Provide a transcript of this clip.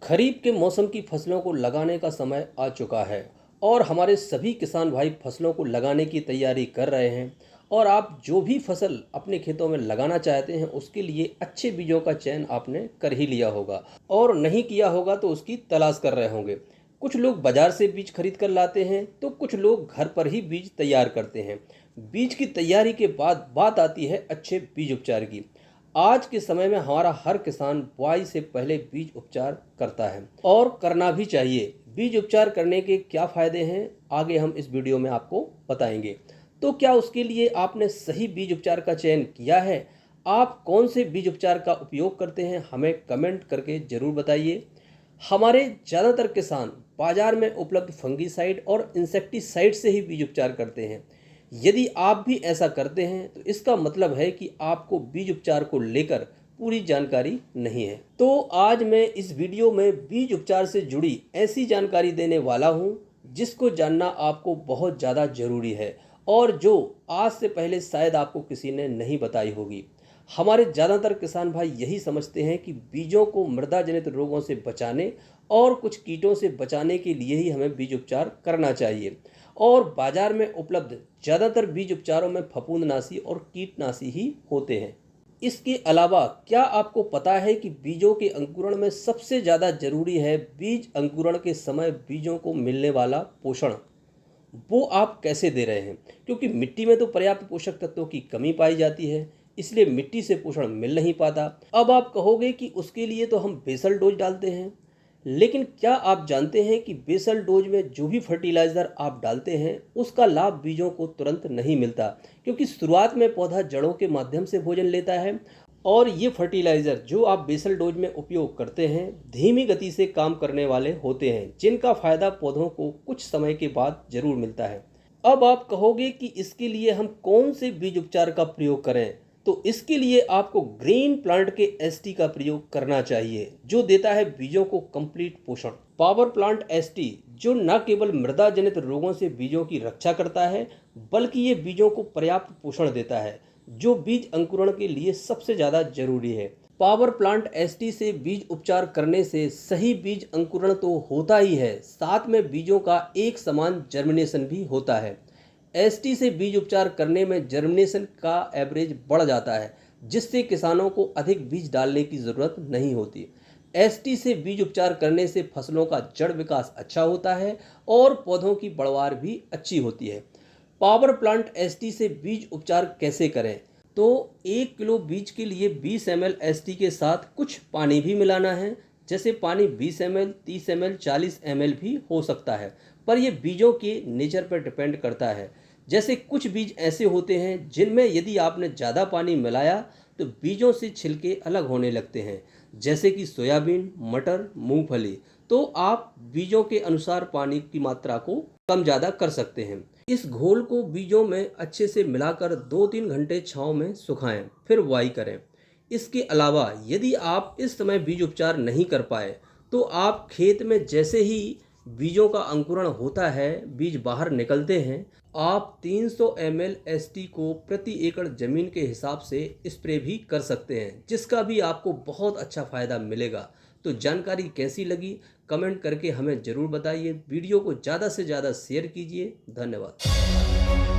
खरीफ के मौसम की फसलों को लगाने का समय आ चुका है और हमारे सभी किसान भाई फसलों को लगाने की तैयारी कर रहे हैं। और आप जो भी फसल अपने खेतों में लगाना चाहते हैं उसके लिए अच्छे बीजों का चयन आपने कर ही लिया होगा, और नहीं किया होगा तो उसकी तलाश कर रहे होंगे। कुछ लोग बाजार से बीज खरीद कर लाते हैं तो कुछ लोग घर पर ही बीज तैयार करते हैं। बीज की तैयारी के बाद बात आती है अच्छे बीज उपचार की। आज के समय में हमारा हर किसान बुआई से पहले बीज उपचार करता है और करना भी चाहिए। बीज उपचार करने के क्या फायदे हैं आगे हम इस वीडियो में आपको बताएंगे। तो क्या उसके लिए आपने सही बीज उपचार का चयन किया है? आप कौन से बीज उपचार का उपयोग करते हैं हमें कमेंट करके जरूर बताइए। हमारे ज़्यादातर किसान बाजार में उपलब्ध फंगीसाइड और इंसेक्टिसाइड से ही बीज उपचार करते हैं। यदि आप भी ऐसा करते हैं तो इसका मतलब है कि आपको बीज उपचार को लेकर पूरी जानकारी नहीं है। तो आज मैं इस वीडियो में बीज उपचार से जुड़ी ऐसी जानकारी देने वाला हूं जिसको जानना आपको बहुत ज़्यादा ज़रूरी है और जो आज से पहले शायद आपको किसी ने नहीं बताई होगी। हमारे ज़्यादातर किसान भाई यही समझते हैं कि बीजों को मृदा जनित रोगों से बचाने और कुछ कीटों से बचाने के लिए ही हमें बीज उपचार करना चाहिए, और बाजार में उपलब्ध ज़्यादातर बीज उपचारों में फफूंदनाशी और कीटनाशी ही होते हैं। इसके अलावा क्या आपको पता है कि बीजों के अंकुरण में सबसे ज़्यादा जरूरी है बीज अंकुरण के समय बीजों को मिलने वाला पोषण? वो आप कैसे दे रहे हैं? क्योंकि मिट्टी में तो पर्याप्त पोषक तत्वों की कमी पाई जाती है, इसलिए मिट्टी से पोषण मिल नहीं पाता। अब आप कहोगे कि उसके लिए तो हम बेसल डोज डालते हैं, लेकिन क्या आप जानते हैं कि बेसल डोज में जो भी फर्टिलाइज़र आप डालते हैं उसका लाभ बीजों को तुरंत नहीं मिलता, क्योंकि शुरुआत में पौधा जड़ों के माध्यम से भोजन लेता है और ये फर्टिलाइज़र जो आप बेसल डोज में उपयोग करते हैं धीमी गति से काम करने वाले होते हैं, जिनका फ़ायदा पौधों को कुछ समय के बाद ज़रूर मिलता है। अब आप कहोगे कि इसके लिए हम कौन से बीज उपचार का प्रयोग करें? तो इसके लिए आपको ग्रीन प्लांट के एसटी का प्रयोग करना चाहिए, जो देता है बीजों को कंप्लीट पोषण। पावर प्लांट एसटी जो न केवल मृदा जनित रोगों से बीजों की रक्षा करता है, बल्कि ये बीजों को पर्याप्त पोषण देता है, जो बीज अंकुरण के लिए सबसे ज़्यादा जरूरी है। पावर प्लांट एसटी से बीज उपचार करने से सही बीज अंकुरण तो होता ही है, साथ में बीजों का एक समान जर्मिनेशन भी होता है। एसटी से बीज उपचार करने में जर्मिनेशन का एवरेज बढ़ जाता है, जिससे किसानों को अधिक बीज डालने की ज़रूरत नहीं होती। एसटी से बीज उपचार करने से फसलों का जड़ विकास अच्छा होता है और पौधों की बढ़वार भी अच्छी होती है। पावर प्लांट एसटी से बीज उपचार कैसे करें? तो 1 किलो बीज के लिए 20 ml एसटी के साथ कुछ पानी भी मिलाना है। जैसे पानी 20 ml, 30 ml, 40 ml भी हो सकता है, पर यह बीजों के नेचर पर डिपेंड करता है। जैसे कुछ बीज ऐसे होते हैं जिनमें यदि आपने ज़्यादा पानी मिलाया तो बीजों से छिलके अलग होने लगते हैं, जैसे कि सोयाबीन, मटर, मूंगफली। तो आप बीजों के अनुसार पानी की मात्रा को कम ज़्यादा कर सकते हैं। इस घोल को बीजों में अच्छे से मिलाकर 2-3 घंटे छांव में सुखाएं, फिर बुआई करें। इसके अलावा यदि आप इस समय बीज उपचार नहीं कर पाए तो आप खेत में जैसे ही बीजों का अंकुरण होता है, बीज बाहर निकलते हैं, आप 300 ml एसटी को प्रति एकड़ जमीन के हिसाब से स्प्रे भी कर सकते हैं, जिसका भी आपको बहुत अच्छा फायदा मिलेगा। तो जानकारी कैसी लगी कमेंट करके हमें ज़रूर बताइए। वीडियो को ज़्यादा से ज़्यादा शेयर कीजिए। धन्यवाद।